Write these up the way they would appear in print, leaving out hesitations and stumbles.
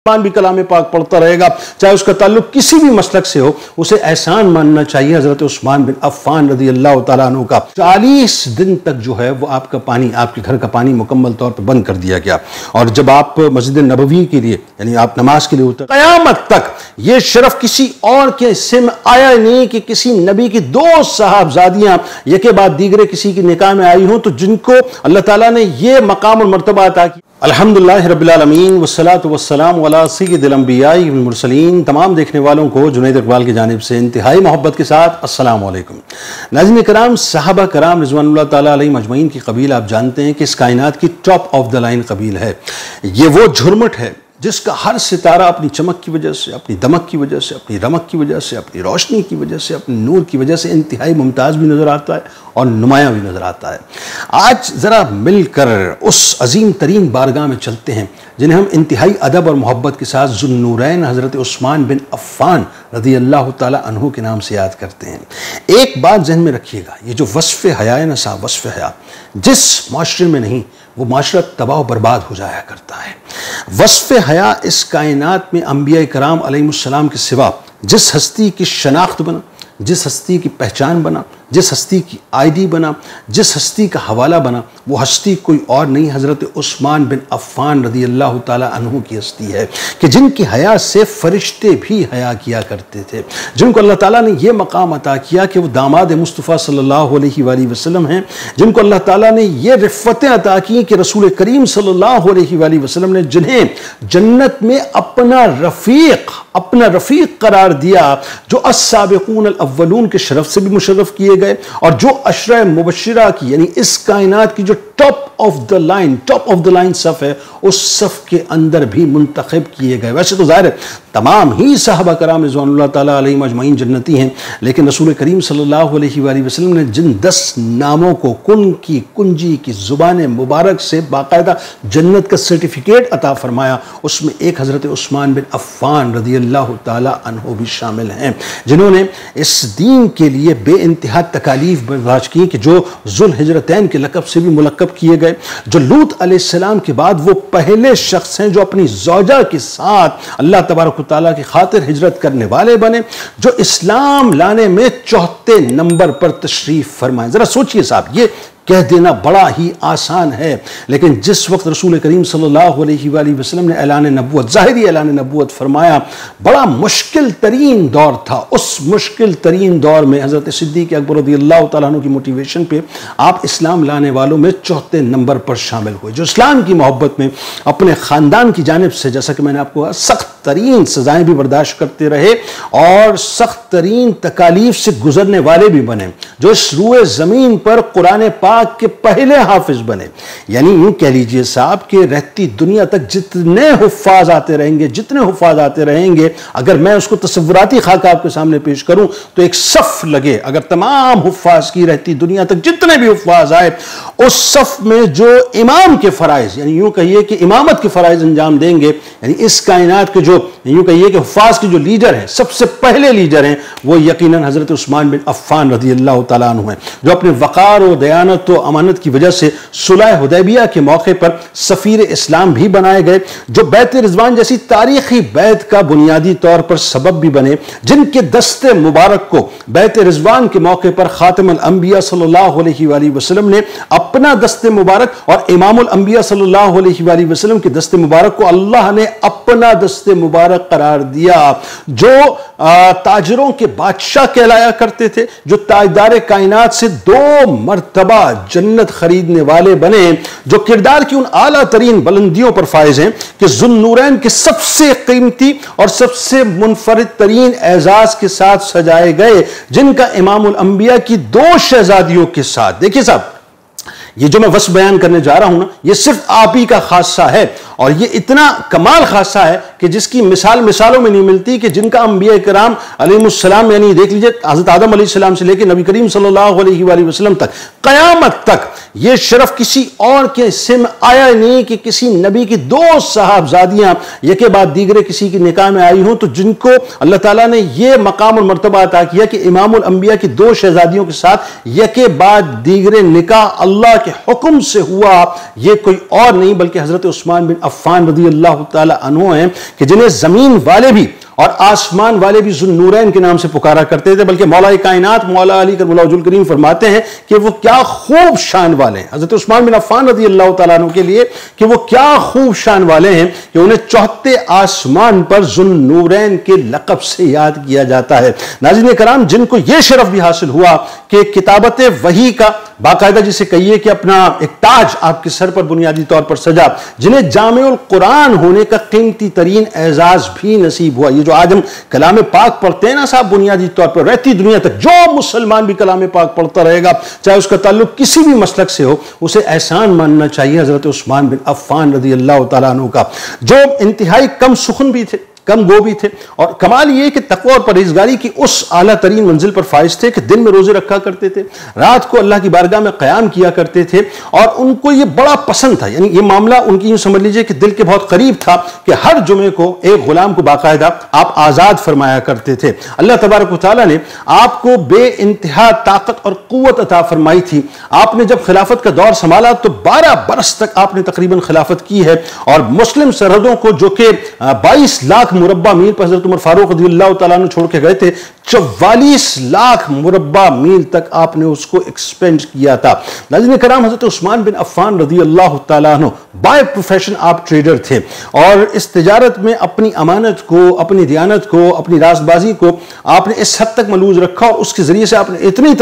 भी कलाम पाक पढ़ता रहेगा, चाहे उसका ताल्लुक किसी भी मसलक से हो, उसे एहसान मानना चाहिए हजरत उस्मान बिन अफ़्फ़ान रज़ी अल्लाह तआला अन्हु का। 40 दिन तक जो है वो आपका पानी, आपके घर का पानी मुकम्मल तौर पर बंद कर दिया गया। और जब आप मस्जिद नबवी के लिए यानी आप नमाज के लिए उतर, क़यामत तक ये शरफ किसी और के हिस्से में आया नहीं कि किसी नबी की 2 साहबजादियां यके बाद दीगरे किसी की निकाह में आई हों, तो जिनको अल्लाह ताला ने ये मकाम और मर्तबा अता की। अल्हम्दुलिल्लाह रब्बिल आलमीन वस्सलातु वस्सलामु अला सय्यिदिल अंबियाई वल मुरसलीन। तमाम देखने वालों को जुनैद इकबाल की जानिब से इंतहाई मोहब्बत के साथ अस्सलामु अलैकुम। नाज़रीन कराम, सहाबा कराम रिज़वानुल्लाह ताला अलैहिम अजमईन की कबील आप जानते हैं कि इस कायनात की टॉप ऑफ द लाइन कबील है। ये वो झुरमुट है जिसका हर सितारा अपनी चमक की वजह से, अपनी दमक की वजह से, अपनी रमक की वजह से, अपनी रोशनी की वजह से, अपने नूर की वजह से इंतहाई मुमताज़ भी नज़र आता है और नुमायाँ भी नज़र आता है। आज ज़रा मिलकर उस अजीम तरीन बारगाह में चलते हैं जिन्हें हम इंतहाई अदब और मोहब्बत के साथ ज़ुन्नूरैन हज़रत उस्मान बिन अफ़्फ़ान रज़ी अल्लाह तआला अन्हु के नाम से याद करते हैं। एक बात जहन में रखिएगा, ये जो वस्फ़ हया है ना साहब, वस्फ़ हया जिस माशरे में नहीं, वो माशरा तबाह बर्बाद हो जाया करता है। वस्फ़ हया इस कायनात में अंबिया कराम अलैहिमुस्सलाम के सिवा जिस हस्ती की शनाख्त बना, जिस हस्ती की पहचान बना, जिस हस्ती की आईडी बना, जिस हस्ती का हवाला बना, वो हस्ती कोई और नहीं हज़रत उस्मान बिन अफ़्फ़ान रज़ी अल्लाह तआला अन्हु की हस्ती है कि जिनकी हया से फ़रिश्ते भी हया किया करते थे, जिनको अल्लाह ताला ने यह मकाम अता किया कि वो दामाद मुस्तफ़ा सल्लल्लाहु अलैहि वसल्लम हैं, जिनको अल्लाह ताला ने ये रिफ़्फ़तें अता की कि रसूल करीम सल्लल्लाहु अलैहि वसल्लम ने जिन्हें जन्नत में अपना रफ़ीक करार दिया, जो अस्साबिक़ून अल अव्वलून के शरफ से भी मुशर्रफ किए गए और जो अशरा मुबश्शिरा की यानी इस कायनात की जो टॉप ऑफ द लाइन सफ़ है, उस सफ़ के अंदर भी मुंतखब किए गए। वैसे तो ज़ाहिर है तमाम ही सहाबा कराम रिज़वानुल्लाह ताला अलैहिम अजमईन जन्नती हैं, लेकिन रसूल करीम सल्लल्लाहु अलैहि वसल्लम ने जिन 10 नामों को कुंजी की ज़ुबान मुबारक से बाकायदा जन्नत का सर्टिफिकेट अता फरमाया, उसमें एक हज़रत उस्मान बिन अफ़्फ़ान रज़ी अल्लाह ताला अन्हु भी शामिल हैं, जिन्होंने इस दीन के लिए बेइंतहा तकालीफ बर्दाश्त की कि जो ज़ुल हिजरतैन के लक़ब से भी मुलक़्क़ब किए गए, जो लूत अलैहिस्सलाम के बाद वो पहले शख्स हैं जो अपनी ज़ौजा के साथ अल्लाह तबारक व तआला की खातिर हिजरत करने वाले बने, जो इस्लाम लाने में 4थे नंबर पर तशरीफ़ फरमाए। ज़रा सोचिए साहब, ये कह देना बड़ा ही आसान है, लेकिन जिस वक्त रसूल करीम सल्लल्लाहु अलैहि वसल्लम ने ऐलान नबूवत, ज़ाहिरी ऐलान नबूवत फरमाया, बड़ा मुश्किल तरीन दौर था। उस मुश्किल तरीन दौर में हज़रत सिद्दीक़ अकबर रज़ियल्लाहु तआला अन्हु की मोटिवेशन पे आप इस्लाम लाने वालों में 4थे नंबर पर शामिल हुए, जो इस्लाम की मोहब्बत में अपने ख़ानदान की जानिब से, जैसा कि मैंने आपको कहा, सख्त तरीन सजाएं भी बर्दाश्त करते रहे और सख्त तरीन तकालीफ से गुजरने वाले भी बने, जो इस रूए ज़मीन पर कुरान पाक के पहले हाफिज बने। यानी यूं कह लीजिए साहब कि रहती दुनिया तक जितने हुफ़ाज़ आते रहेंगे, अगर मैं उसको तसव्वुराती खाका आपके सामने पेश करूं तो एक सफ़ लगे, अगर तमाम हुफ़ाज़ की रहती दुनिया तक जितने भी हुफ़ाज़ आए, उस सफ़ में जो इमाम के फ़राइज़, यानी यूं कहिए कि इमामत के फ़राइज़ अंजाम देंगे, यानी इस कायनात के जो यूं कहिए कि हुफ़ाज़ के जो लीडर हैं, सबसे पहले लीडर हैं, वो यकीनन हज़रत उस्मान बिन अफ़्फ़ान रज़ी अल्लाह तआला अन्हु हैं, जो अपने वक़ार और दयानत तो अमानत की वजह से सुलह हुदैबिया के मौके पर सफ़ीर इस्लाम भी बनाए गए, जो बैत रिज़वान जैसी तारीखी बैत का बुनियादी तौर पर सबब भी बने, जिनके दस्ते मुबारक को बैत रिज़वान के मौके पर खातिमुल अंबिया सल्लल्लाहु अलैहि वसल्लम ने अपना दस्ते मुबारक और इमामुल अंबिया सल्लल्लाहु अलैहि वसल्लम के दस्ते मुबारक को अल्लाह ने अपना दस्ते मुबारक करार दिया, जो ताजरों के बादशाह कहलाया करते थे, जो ताजदार कायनात से 2 मरतबा जन्नत खरीदने वाले बने, जो किरदार की उन आला तरीन बुलंदियों पर फायज हैं कि ज़ुन्नूरैन के सबसे कीमती और सबसे मुनफरिद तरीन एजाज के साथ सजाए गए, जिनका इमामुल अंबिया की 2 शहजादियों के साथ। देखिए साहब, ये जो मैं वस्फ़ बयान करने जा रहा हूं ना, ये सिर्फ आप ही का खासा है और ये इतना कमाल खासा है कि जिसकी मिसालों में नहीं मिलती, कि जिनका अंबिया कराम अलैहिमुस्सलाम, यानी देख लीजिए हज़रत आदम अलैहिस्सलाम से लेकर नबी करीम सल्लल्लाहु अलैहि वसल्लम तक क़यामत तक ये शरफ किसी और के हिस्से में आया नहीं कि किसी नबी की दो साहबजादियां यके बाद दीगरे किसी की निकाह में आई हों, तो जिनको अल्लाह ताला ने ये मकाम और मर्तबा अता किया कि इमामुल अंबिया की दो शहजादियों के साथ यके बाद दीगरे निकाह अल्लाह के हुक्म से हुआ। ये कोई और नहीं बल्कि हजरत उस्मान बिन अफ़्फ़ान रज़ी अल्लाह ताला अन्हु हैं कि जिन्हें जमीन वाले भी और आसमान वाले भी ज़ुन्नूरैन के नाम से पुकारा करते थे। बल्कि मौला कायनात मौला अली करमुल्लाहु वजहुल करीम फरमाते हैं कि वो क्या खूब शान वाले हैं, हज़रत उस्मान बिन अफ़्फ़ान रज़ी अल्लाह तआला अन्हु के लिए कि वो क्या खूब शान वाले हैं कि उन्हें चौथे आसमान पर ज़ुन्नूरैन के लक़ब से याद किया जाता है। नाज़रीन कराम, जिनको यह शरफ भी हासिल हुआ कि किताबत वही का बाकायदा जिसे कहिए कि अपना एक ताज आपके सर पर बुनियादी तौर पर सजा, जिन्हें जामिउल कुरान होने का कीमती तरीन एजाज भी नसीब हुआ। ये जो आज हम कलाम पाक पढ़ते हैं ना साहब, बुनियादी तौर पर रहती दुनिया तक जो मुसलमान भी कलाम पाक पढ़ता रहेगा, चाहे उसका ताल्लुक किसी भी मसलक से हो, उसे एहसान मानना चाहिए हजरत उस्मान बिन अफ़्फ़ान रज़ी अल्लाह तआला अन्हु का, जो इंतहाई कम सुखन भी थे, कम गो भी थे। और कमाल ये कि तक़वा और परहेज़गारी की उस आला तरीन मंजिल पर फाइज थे कि दिन में रोजे रखा करते थे, रात को अल्लाह की बारगाह में क़याम किया करते थे, और उनको ये बड़ा पसंद था। यानी ये मामला उनकी यूँ समझ लीजिए कि दिल के बहुत करीब था कि हर जुमे को एक गुलाम को बाकायदा आप आज़ाद फरमाया करते थे। अल्लाह तबारक व तआला ने आपको बे इंतहा ताकत और क़ुव्वत अता फरमाई थी। आपने जब खिलाफत का दौर संभाला तो 12 बरस तक आपने तकरीबन खिलाफत की है, और मुस्लिम सरहदों को जो कि 22 लाख मुरब्बा मील पर हज़रत उमर फारूक रज़ियल्लाहु तआला अन्हु छोड़ के गए थे, 44 लाख मुरब्बा मील तक आपने उसको एक्सपेंड किया था। नाज़रीन कराम, हज़रत उस्मान बिन अफ़्फ़ान रज़ियल्लाहु तआला अन्हु बाय प्रोफेशन आप ट्रेडर थे, और इस तिजारत में अपनी अमानत को, अपनी दियानत को, अपनी रास्तबाजी को आपने इस हद तक मलूज रखा, और उसके ज़रिए से आपने इतनी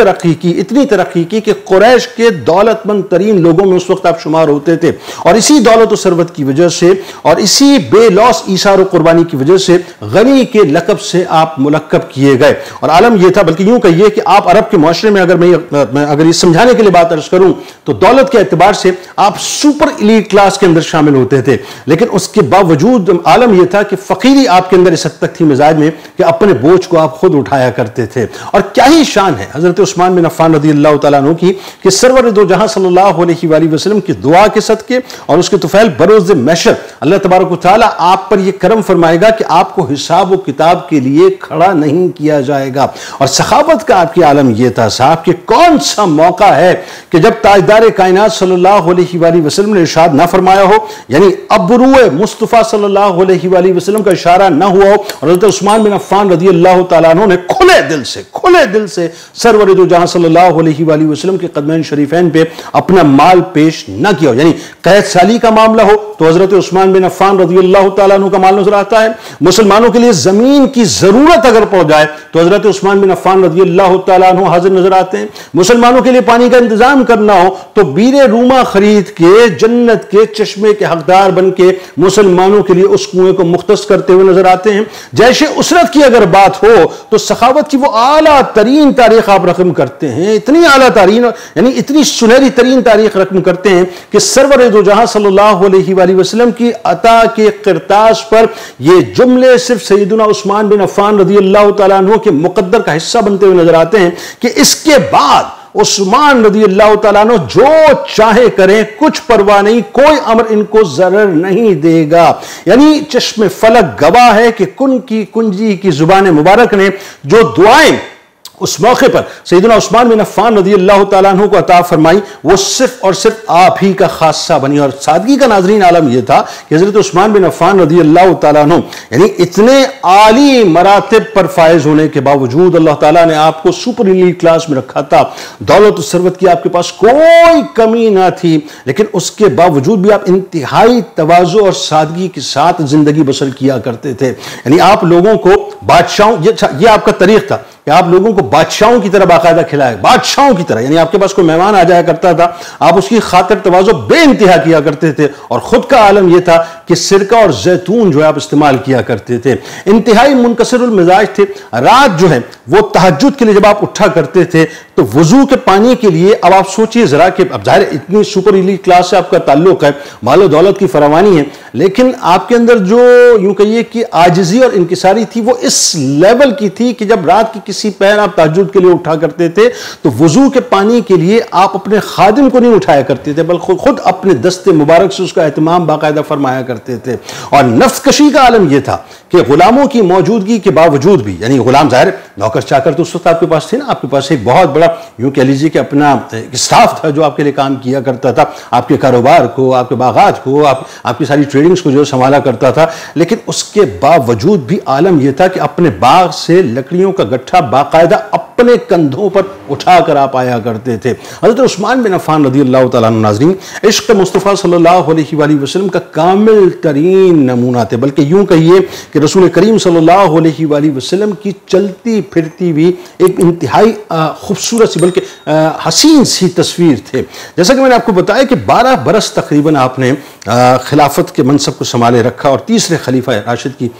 तरक्की की कि कुरैश के दौलतमंद तरीन लोगों में उस वक्त आप शुमार होते थे। और इसी दौलत और सरवत की वजह से और इसी बेलौस ईसार और कुर्बानी की वजह से गनी के लक़ब से आप मुलक्कब किए गए। और आलम यह था, बल्कि यूं कहिए कि आप अरब के माशरे में अगर ये समझाने के लिए बात अर्ज करूं तो दौलत के एतबार से आप सुपर इलीट क्लास के अंदर शामिल होते थे, लेकिन उसके बावजूद आलम यह था कि फकीरी आपके अंदर इस हद तक थी मिजाज में कि अपने बोझ को आप खुद उठाया करते थे। और क्या ही शान है हजरत उस्मान बिन अफ़्फ़ान रज़ियल्लाहु तआला अन्हु की कि सरवर दो जहां सल्लल्लाहु अलैहि वसल्लम की दुआ के सदके और उसके तुफैल बरोज़ महशर अल्लाह तबारक व तआला आप पर यह करम फरमाएगा कि आपको हिसाब व किताब के लिए खड़ा नहीं किया जाएगा। और सखावत का आपकी आलम यह था साहब कि कौन सा मौका है कि जब ताजदार कायनात सल्लल्लाहु अलैहि वसल्लम ने इरशाद ना फरमाया हो, यानी अबरूए मुस्तफ़ा सल्लल्लाहु अलैहि वसल्लम का इशारा ना हुआ हो, और हज़रत उस्मान बिन अफ़्फ़ान रज़ियल्लाहु तआला अन्हु ने खुले दिल से सरवर दो जहां सल्लल्लाहु अलैहि वसल्लम के कदमैन शरीफैन पे अपना माल पेश न किया हो। यानी कैद साली का मामला हो तो हज़रत उस्मान बिन अफ़्फ़ान रज़ियल्लाहु तआला अन्हु का माल नजर आता है। मुसलमानों के लिए जमीन की जरूरत अगर पड़ जाए तो हज़रत उस्मान बिन अफ़्फ़ान रज़ियल्लाहु तआला अन्हु हाजिर नजर आते हैं। मुसलमानों के लिए पानी का इंतजाम करना हो तो बीरे रूमा खरीद के जन्नत के चश्मे के हकदार बन के मुसलमानों के लिए उस कुएं को मुख्तस करते हुए नजर आते हैं। जैशे उसरत की अगर बात हो तो सखावत की वो आला तरीन तारीख आप रकम करते हैं, इतनी आला तरीन यानी इतनी सुनहरी तरीन तारीख रकम करते हैं कि सरवर दो जहां सल्लल्लाहु अलैहि वसल्लम की अता के किरतास पर ये जुमले सिर्फ सैयदना उस्मान बिन अफ़्फ़ान रज़ियल्लाहु तआला अन्हु के मुक़द्दर का हिस्सा बनते हुए नजर आते हैं कि इसके बाद उस्मान रज़ियल्लाहु तआला अन्हु जो चाहे करें, कुछ परवाह नहीं, कोई अमर इनको जरर नहीं देगा। यानी चश्मे फलक गवाह है कि कुन की कुंजी की जुबान मुबारक ने जो दुआएं उस मौके पर सैयदना उस्मान बिन अफ़्फ़ान रज़ियल्लाहु तआला अन्हु को अता फरमाई, वो सिर्फ और सिर्फ आप ही का खासा बनी। और सादगी का नाज़रीन आलम यह था कि हज़रत उस्मान बिन अफ़्फ़ान रज़ियल्लाहु तआला अन्हु यानी इतने आली मरातिब पर फायज होने के बावजूद अल्लाह ताला ने आपको सुपर इलीट क्लास में रखा था। दौलत और सरवत की आपके पास कोई कमी ना थी, लेकिन उसके बावजूद भी आप इंतहाई तवाज़ु और सादगी के साथ जिंदगी बसर किया करते थे। यानी आप लोगों को बादशाहों, ये आपका तरीक़ था कि आप लोगों को बादशाहों की तरह बाकायदा खिलाए, बादशाहों की तरह। यानी आपके पास कोई मेहमान आ जाया करता था, आप उसकी खातिर तवाज़ो बेइंतहा किया करते थे, और खुद का आलम यह था कि सिरका और जैतून जो है आप इस्तेमाल किया करते थे। इंतहाई मुनकसिरुल मिजाज थे। रात जो है वो तहज्जुद के लिए जब आप उठा करते थे तो वजू के पानी के लिए, अब आप सोचिए जरा कि अब जाहिर इतनी सुपर इलीट क्लास से आपका ताल्लुक है, मालो दौलत की फरावानी है, लेकिन आपके अंदर जो यूं कहिए कि आजिज़ी और इंकिसारी थी वो इस लेवल की थी कि जब रात की किसी पैर आप तहज्जुद के लिए उठा करते थे तो वजू के पानी के लिए आप अपने खादिम को नहीं उठाया करते थे, बल्कि खुद अपने दस्ते मुबारक से उसका एहतमाम बाकायदा फरमाया करते थे। और नफ्स कशी का आलम यह था कि गुलामों की मौजूदगी के बावजूद भी, यानी गुलाम जाहिर नौकर चाकर तो उस वक्त आपके पास थे ना, आपके पास एक बहुत बड़ा यूं कह लीजिए कि अपना स्टाफ था जो आपके लिए काम किया करता था, आपके कारोबार को, आपके बागात को, आपकी सारी ट्रेडिंग्स को जो संभाला करता था। लेकिन उसके बावजूद भी आलम यह था कि अपने बाग से लकड़ियों का गट्ठा बाकायदा अपने कंधों पर उठाकर आप आया करते थे। हज़रत उस्मान बिन अफ़्फ़ान रज़ियल्लाहु तआला अन्हु नाज़रीन इश्क़ मुस्तफ़ा सल्लल्लाहु अलैहि वसल्लम का कामिल तरीन नमूना थे, बल्कि यूं कहिए कि रसूल करीम सल्लल्लाहु अलैहि वसल्लम की चलती फिरती हुई एक इंतहाई खूबसूरत सी बल्कि हसीन सी तस्वीर थे। जैसा कि मैंने आपको बताया कि 12 बरस तकरीबन आपने खिलाफत के मनसब को संभाले रखा और तीसरे खलीफा राशिद की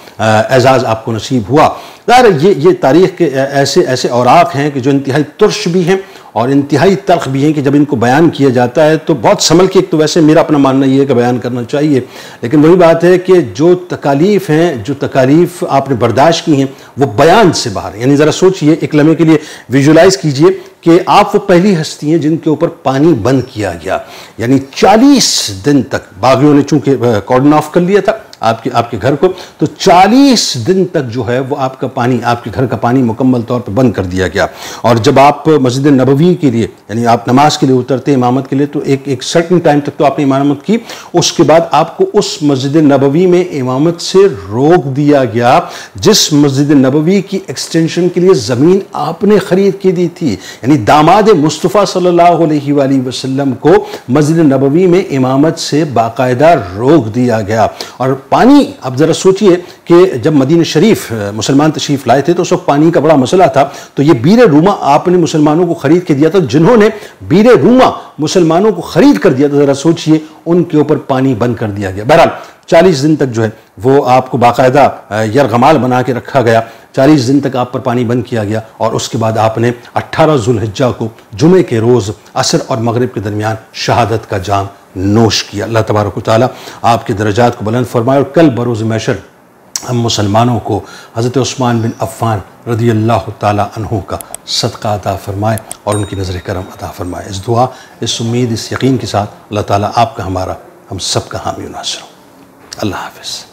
एजाज़ आपको नसीब हुआ। ये तारीख़ के ऐसे ऐसे औराक़ हैं कि जो इंतहाई तुर्श भी हैं और इंतहाई तल्ख़ भी हैं कि जब इनको बयान किया जाता है तो बहुत संभल के, एक तो वैसे मेरा अपना मानना ये है कि बयान करना चाहिए, लेकिन वही बात है कि जो तकालीफ़ हैं, जो तकालीफ़ आपने बर्दाश्त की हैं वो बयान से बाहर है। यानी ज़रा सोचिए, एक लम्हे के लिए विजुलाइज़ कीजिए कि आप वो पहली हस्ती हैं जिनके ऊपर पानी बंद किया गया, यानी 40 दिन तक बागियों ने चूंकि कॉर्डन ऑफ कर लिया था आपके घर को, तो 40 दिन तक जो है वो आपका पानी, आपके घर का पानी मुकम्मल तौर पर बंद कर दिया गया। और जब आप मस्जिद नबवी के लिए, यानी आप नमाज के लिए उतरते इमामत के लिए, तो एक सर्टेन टाइम तक तो आपने इमामत की, उसके बाद आपको उस मस्जिद नबवी में इमामत से रोक दिया गया जिस मस्जिद नबवी की एक्सटेंशन के लिए ज़मीन आपने खरीद के दी थी। यानी दामाद मुस्तफ़ा सल्लल्लाहु अलैहि वसल्लम को मस्जिद नबवी में इमामत से बाकायदा रोक दिया गया। और पानी, अब ज़रा सोचिए कि जब मदीना शरीफ मुसलमान तशरीफ़ लाए थे तो उस वक्त पानी का बड़ा मसला था, तो ये बीरे रूमा आपने मुसलमानों को ख़रीद के दिया था। जिन्होंने बीरे रूमा मुसलमानों को ख़रीद कर दिया था, ज़रा सोचिए उनके ऊपर पानी बंद कर दिया गया। बहरहाल 40 दिन तक जो है वो आपको बाकायदा यरगमाल बना के रखा गया, 40 दिन तक आप पर पानी बंद किया गया। और उसके बाद आपने 18 ज़ुल्हिज्जा को जुमे के रोज़ असर और मगरिब के दरमियान शहादत का जाम नोश किया। अल्लाह तबारक व तआला आपके दर्जात को बुलंद फरमाए और कल बरोज़ महशर हम मुसलमानों को हज़रत उस्मान बिन अफ़्फ़ान रज़ियल्लाहु तआला अन्हु का सदका अता फरमाए और उनकी नज़र करम अता फरमाए। इस दुआ, इस उम्मीद, इस यकीन के साथ अल्लाह ताला आपका, हमारा, हम सब का हामी नासिर हो। अल्लाह हाफ़िज़।